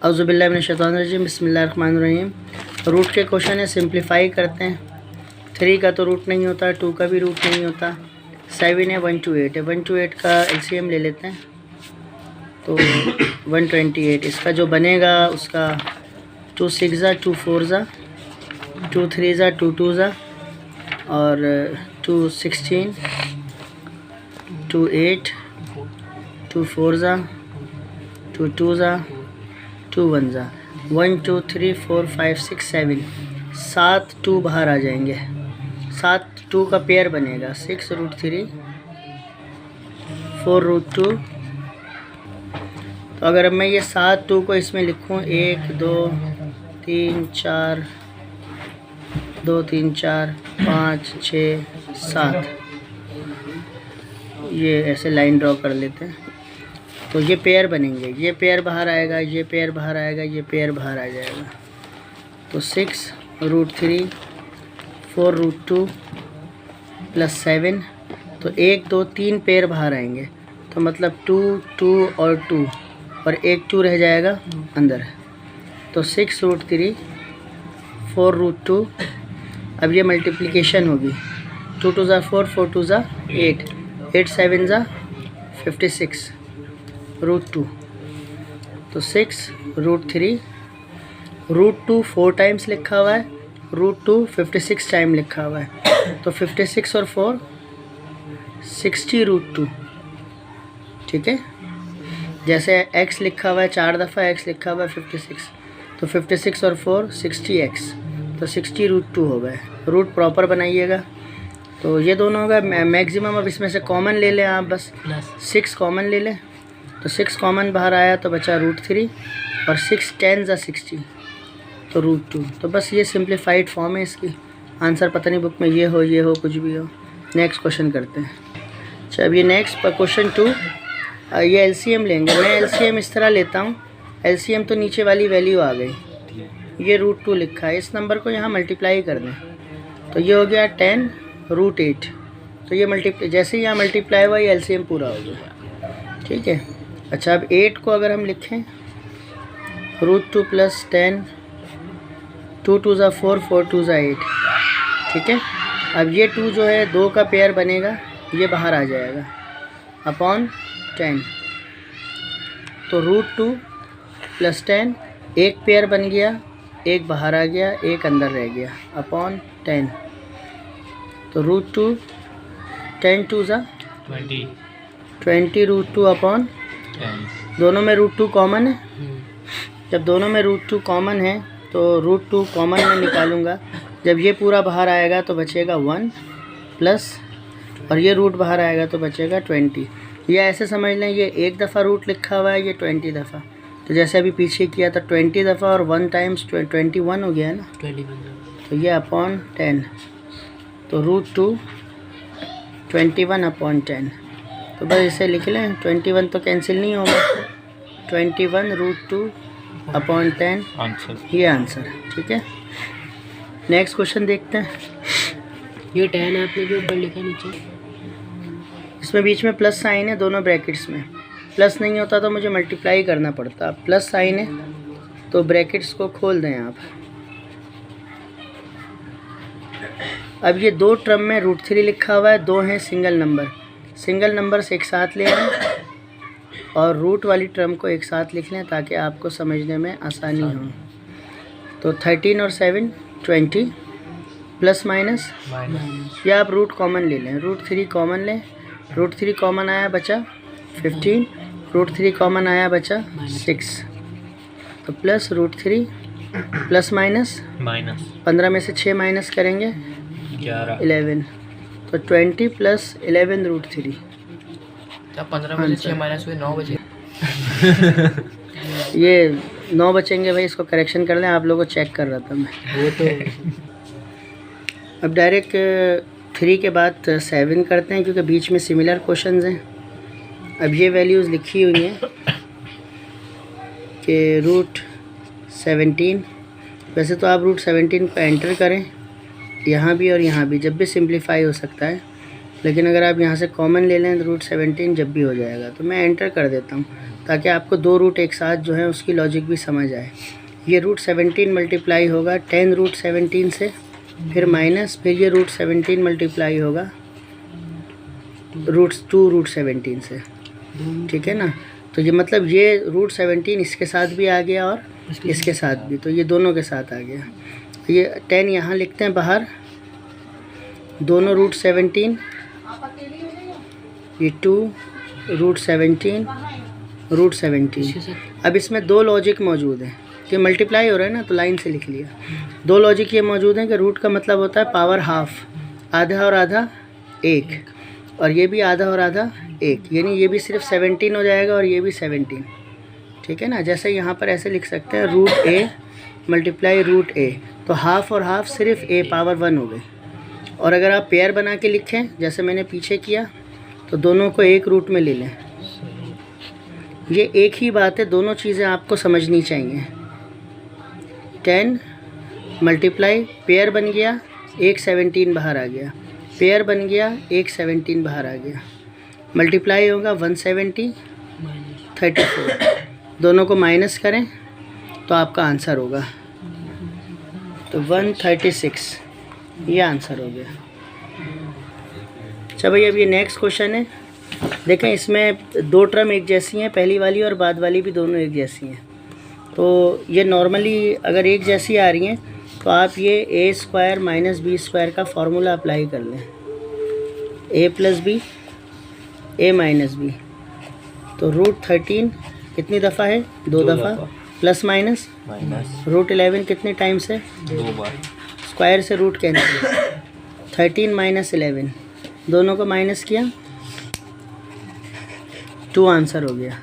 औज़ुबिल्लाहि मिनश्शैतानिर्रजीम बिस्मिल्लाहिर्रहमानिर्रहीम। रूट के क्वेश्चन है, सिंप्लीफाई करते हैं। 3 का तो रूट नहीं होता, 2 का भी रूट नहीं होता, 7 है, 1 to 8 है। 1 to 8 का एलसीएम ले लेते हैं तो 128। इसका जो बनेगा उसका 2 6 ज़ा 2 4 ज़ा 2 3 ज़ा 2 2 ज़ा और 2 16 2 8 2 4 ज़ा 2 2 ज़ा 2 1 ज़ा 1 2 3 4 5 6 7 7 2 बाहर आ जाएंगे। 7 2 का पेयर बनेगा 6 रूट 3 4 रूट 2। तो अगर मैं ये 7 2 को इसमें लिखूँ 1 2 3 4 2 3 4 5 6 7, ये ऐसे लाइन ड्रॉ कर लेते हैं तो ये पेयर बनेंगे। ये पेयर बाहर आएगा, ये पेयर बाहर आएगा, ये पेयर बाहर आ जाएगा। तो 6 रूट 3 4 रूट 2 प्लस 7, तो 1 2 3 पेयर बाहर आएंगे, तो मतलब 2 2 और 2 और एक 2 रह जाएगा अंदर। तो 6 रूट 3 4 रूट 2। अब ये मल्टीप्लिकेशन होगी, 2 2 ज़ा 4 4 2 ज़ा 8 8 7 ज़ा 56 रूट 2। तो 6 रूट 3 रूट 2 4 टाइम्स लिखा हुआ है, रूट 2 56 टाइम लिखा हुआ है। तो 56 और 4 60 रूट 2। ठीक है, जैसे x लिखा हुआ है 4 दफ़ा x लिखा हुआ है 56, तो 56 और 4 60x, तो 60 रूट 2 हो गए। रूट प्रॉपर बनाइएगा। तो ये दोनों होगा मैक्सिमम। अब इसमें से कॉमन ले लें आप, बस 6 कॉमन ले लें, तो 6 कॉमन बाहर आया तो बचा रूट 3 और 6 10 ज़ा 60, तो रूट 2। तो बस ये सिंप्लीफाइड फॉर्म है इसकी। आंसर पता नहीं बुक में ये हो कुछ भी हो। नेक्स्ट क्वेश्चन करते हैं। अच्छा, अब ये नेक्स्ट क्वेश्चन 2, ये एलसीएम लेंगे। मैं एलसीएम इस तरह लेता हूँ, एलसीएम तो नीचे वाली वैल्यू आ गई, ये रूट 2 लिखा है, इस नंबर को यहाँ मल्टीप्लाई कर दें तो ये हो गया 10 रूट 8। तो ये जैसे ही यहाँ मल्टीप्लाई हुआ ये एलसीएम पूरा हो गया। ठीक है। अच्छा, अब 8 को अगर हम लिखें रूट 2 प्लस 10 2 2 ज़ा 4 4 2 ज़ा 8। ठीक है। अब ये 2 जो है 2 का पेयर बनेगा, ये बाहर आ जाएगा अपॉन 10। तो रूट 2 प्लस 10 एक पेयर बन गया, एक बाहर आ गया, एक अंदर रह गया अपॉन 10। तो रूट 2 10 2 ज़ा 20 रूट 2 अपॉन 10। दोनों में रूट 2 कॉमन है। जब दोनों में रूट 2 कॉमन है तो रूट 2 कॉमन में निकालूंगा। जब ये पूरा बाहर आएगा तो बचेगा 1 प्लस, और ये रूट बाहर आएगा तो बचेगा 20। ये ऐसे समझ लें, ये एक दफ़ा रूट लिखा हुआ है, ये 20 दफ़ा। तो जैसे अभी पीछे किया था 20 दफ़ा और 1 टाइम्स 21 हो गया है ना, 21। तो ये अपॉन 10, तो रूट 2 21 अपॉन 10। तो बस इसे लिख लें, 21 तो कैंसिल नहीं होगा, 21 रूट 2 अपॉन 10 आंसर, ये आंसर। ठीक है। नेक्स्ट क्वेश्चन देखते हैं। ये 10 आपने जो ऊपर लिखा नीचे, इसमें बीच में प्लस साइन है दोनों ब्रैकेट्स में। प्लस नहीं होता तो मुझे मल्टीप्लाई करना पड़ता, प्लस साइन है तो ब्रैकेट्स को खोल दें आप। अब ये 2 टर्म में रूट 3 लिखा हुआ है, 2 हैं सिंगल नंबर। सिंगल नंबर से एक साथ ले आएँ और रूट वाली टर्म को एक साथ लिख लें ताकि आपको समझने में आसानी हो। तो 13 और 7 20 प्लस माइनस, या आप रूट कॉमन ले लें, रूट 3 कॉमन लें। रूट 3 कॉमन आया बचा 15, रूट 3 कॉमन आया बचा 6, तो प्लस रूट 3 प्लस माइनस 15 में से 6 माइनस करेंगे 11, तो 20 प्लस 11 रूट 3। 15 में से 6 माइनस हुए 9 बचे। ये 9 बचेंगे भाई, इसको करेक्शन कर लें, आप लोगों को चेक कर रहा था मैं। वो तो अब डायरेक्ट 3 के बाद 7 करते हैं क्योंकि बीच में सिमिलर क्वेश्चंस हैं। अब ये वैल्यूज़ लिखी हुई हैं कि रूट 17, वैसे तो आप रूट 17 को एंटर करें यहाँ भी और यहाँ भी, जब भी सिंप्लीफाई हो सकता है, लेकिन अगर आप यहाँ से कॉमन ले लें तो रूट 17 जब भी हो जाएगा। तो मैं एंटर कर देता हूँ। ताकि आपको दो रूट एक साथ जो है उसकी लॉजिक भी समझ आए। ये रूट 17 मल्टीप्लाई होगा 10 रूट 17 से, फिर माइनस, फिर ये रूट 17 मल्टीप्लाई होगा रूट 2 रूट 17 से, ठीक है ना। तो ये मतलब ये रूट 17 इसके साथ भी आ गया और इसके साथ भी, तो ये दोनों के साथ आ गया। ये 10 यहाँ लिखते हैं बाहर, दोनों रूट 17, ये 2 रूट 17 रूट 17। अब इसमें दो लॉजिक मौजूद हैं कि मल्टीप्लाई हो रहा है ना, तो लाइन से लिख लिया। दो लॉजिक ये मौजूद हैं कि रूट का मतलब होता है पावर हाफ, आधा और आधा एक, और ये भी आधा और आधा एक, यानी ये भी सिर्फ 17 हो जाएगा और ये भी 17, ठीक है ना। जैसे यहाँ पर ऐसे लिख सकते हैं रूट ए मल्टीप्लाई रूट ए, तो हाफ और हाफ सिर्फ ए पावर 1 हो गई। और अगर आप पेयर बना के लिखें जैसे मैंने पीछे किया, तो दोनों को एक रूट में ले लें। ये एक ही बात है, दोनों चीज़ें आपको समझनी चाहिए। 10 मल्टीप्लाई पेयर बन गया, एक 17 बाहर आ गया, पेयर बन गया, एक 17 बाहर आ गया, मल्टीप्लाई होगा 170 34, दोनों को माइनस करें तो आपका आंसर होगा, तो 136 ये आंसर हो गया। अच्छा भाई, अब ये नेक्स्ट क्वेश्चन है। देखें, इसमें दो टर्म एक जैसी हैं, पहली वाली और बाद वाली भी दोनों एक जैसी हैं। तो ये नॉर्मली अगर एक जैसी आ रही हैं तो आप ये ए स्क्वायर माइनस बी स्क्वायर का फार्मूला अप्लाई कर लें, ए प्लस बी ए माइनस बी। तो रूट 13 कितनी दफ़ा है? दो दफ़ा, प्लस माइनस रूट 11 कितने टाइम्स है? 2 बार। स्क्वायर से रूट कैंसिल, 13 माइनस 11, दोनों को माइनस किया, 2 आंसर हो गया,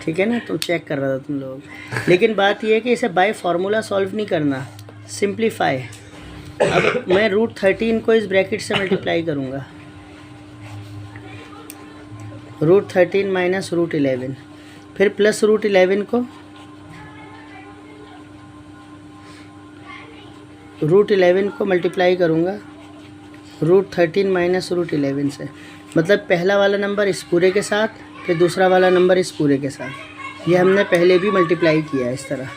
ठीक है ना। तो चेक कर रहा था तुम लोग, लेकिन बात यह है कि इसे बाय फार्मूला सॉल्व नहीं करना, सिंप्लीफाई। अब मैं रूट 13 को इस ब्रैकेट से मल्टीप्लाई करूँगा, रूट 13 माइनस रूट 11, फिर प्लस रूट 11 को रूट 11 को मल्टीप्लाई करूँगा रूट 13 माइनस रूट 11 से, मतलब पहला वाला नंबर इस पूरे के साथ, फिर दूसरा वाला नंबर इस पूरे के साथ। ये हमने पहले भी मल्टीप्लाई किया है इस तरह।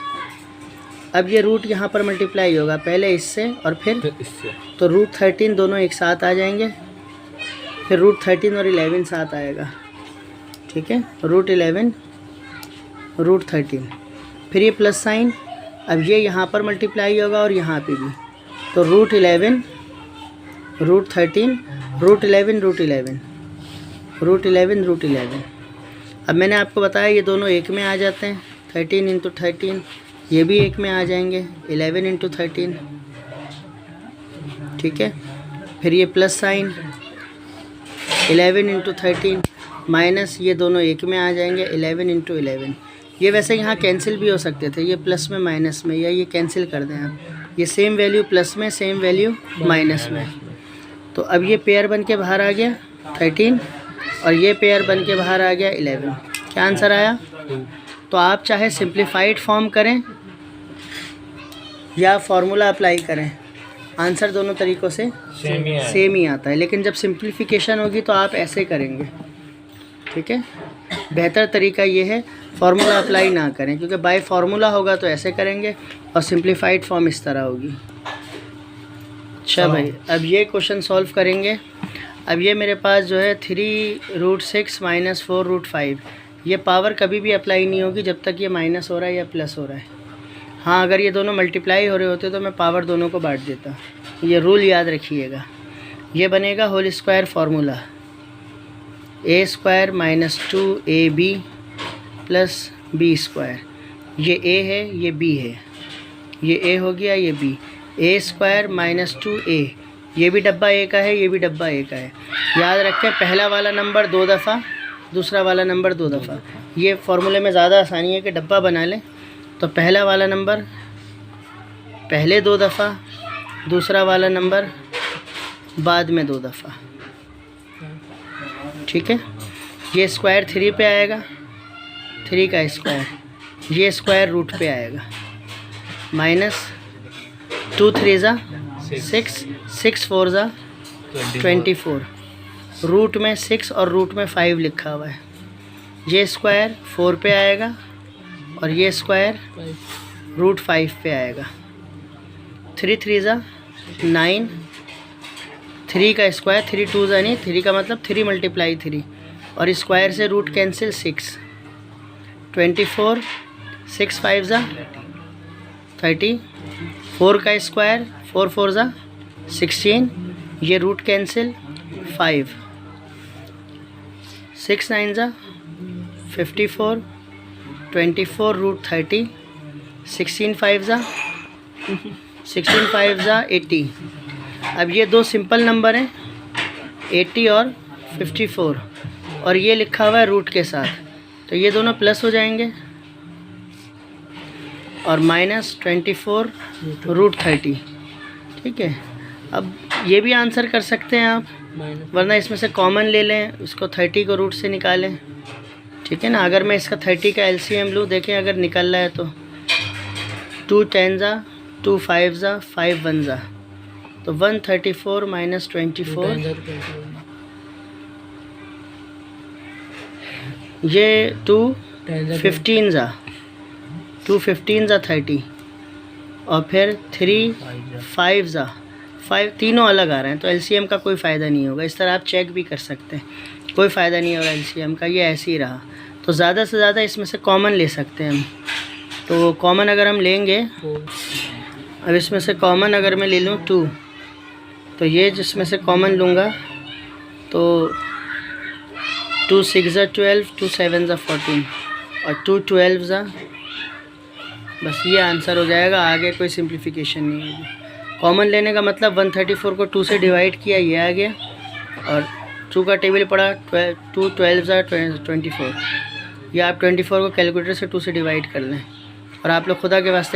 अब ये रूट यहाँ पर मल्टीप्लाई होगा, पहले इससे और फिर इससे, तो रूट 13 दोनों एक साथ आ जाएंगे, फिर रूट 13 और 11 साथ आएगा, ठीक है। रूट 11 रूट 13, फिर ये प्लस साइन, अब ये यहाँ पर मल्टीप्लाई होगा और यहाँ पे भी, तो root 11 root 13 root 11 root 11 root 11 root 11। अब मैंने आपको बताया ये दोनों एक में आ जाते हैं, 13 इंटू 13, ये भी एक में आ जाएंगे, 11 इंटू 13, ठीक है। फिर ये प्लस साइन 11 इंटू 13 माइनस, ये दोनों एक में आ जाएंगे, 11 इंटू 11। ये वैसे यहाँ कैंसिल भी हो सकते थे, ये प्लस में माइनस में, या ये कैंसिल कर दें आप, ये सेम वैल्यू प्लस में, सेम वैल्यू माइनस में। तो अब ये पेयर बन के बाहर आ गया 13 और ये पेयर बन के बाहर आ गया 11। क्या आंसर आया? तो आप चाहे सिंप्लीफाइड फॉर्म करें या फार्मूला अप्लाई करें, आंसर दोनों तरीक़ों से सेम ही आता है। लेकिन जब सिंप्लीफिकेशन होगी तो आप ऐसे करेंगे, ठीक है। बेहतर तरीका ये है फार्मूला अप्लाई ना करें, क्योंकि बाय फार्मूला होगा तो ऐसे करेंगे और सिंप्लीफाइड फॉर्म इस तरह होगी। अच्छा भाई, अब ये क्वेश्चन सॉल्व करेंगे। अब ये मेरे पास जो है 3 रूट 6 माइनस 4 रूट 5, ये पावर कभी भी अप्लाई नहीं होगी जब तक ये माइनस हो रहा है या प्लस हो रहा है। हाँ, अगर ये दोनों मल्टीप्लाई हो रहे होते तो मैं पावर दोनों को बांट देता। ये रूल याद रखिएगा। ये बनेगा whole square formula, a square minus 2ab plus b square. ये ए है, ये बी है, ये ए हो गया, ये बी। ए स्क्वायर माइनस 2a, ये भी डब्बा ए का है, ये भी डब्बा ए का है। याद रखें, पहला वाला नंबर 2 दफ़ा, दूसरा वाला नंबर 2 दफ़ा। ये फार्मूले में ज़्यादा आसानी है कि डब्बा बना लें। तो पहला वाला नंबर पहले 2 दफ़ा, दूसरा वाला नंबर बाद में 2 दफ़ा, ठीक है। ये स्क्वायर 3 पे आएगा, 3 का स्क्वायर, ये स्क्वायर रूट पे आएगा, माइनस 2 3 ज़ा 6, 6 4 ज़ा 24, रूट में 6 और रूट में 5 लिखा हुआ है। ये स्क्वायर 4 पे आएगा और ये स्क्वायर √5 पे आएगा। 3 3 ज़ा 9, 3 का स्क्वायर 3 2 ज़ा नहीं, 3 का मतलब 3 × 3 और स्क्वायर से रूट कैंसिल 6, 24, 6 5 ज़ा 30, 4 का स्क्वायर 4 4 ज़ा 16, ये रूट कैंसिल 5, 6 9 ज़ा 54, 24 √30, 16 5 ज़ा 80। अब ये दो सिंपल नंबर हैं 80 और 54 और ये लिखा हुआ है रूट के साथ, तो ये दोनों प्लस हो जाएंगे और -24 √30। ठीक है, अब ये भी आंसर कर सकते हैं आप, वरना इसमें से कॉमन ले लें, उसको 30 को रूट से निकालें। ठीक है ना, अगर मैं इसका 30 का LCM लूँ, देखें अगर निकल रहा है तो 2 10 ज़ा 2 5 ज़ा 5 1 ज़ा, तो 134 - 24, ये 2 15 ज़ा 2 15 ज़ा 30 और फिर 3 5 ज़ा 5, तीनों अलग आ रहे हैं तो LCM का कोई फ़ायदा नहीं होगा। इस तरह आप चेक भी कर सकते हैं, कोई फ़ायदा नहीं होगा LCM का, ये ऐसे ही रहा। तो ज़्यादा से ज़्यादा इसमें से कॉमन ले सकते हैं हम, तो कॉमन अगर हम लेंगे, अब इसमें से कॉमन अगर मैं ले लूँ 2, तो ये जिसमें से कॉमन लूँगा तो 2 6 ज़ा 12, 2 7 ज़ा 14 और 2 12 ज़ा, बस ये आंसर हो जाएगा, आगे कोई सिंप्लीफिकेशन नहीं होगी। कॉमन लेने का मतलब 134 को 2 से डिवाइड किया, ये आ गया, और 2 का टेबल पड़ा 2 12 ज़ा 24, या आप 24 को कैलकुलेटर से 2 से डिवाइड कर लें, और आप लोग खुदा के वास्ते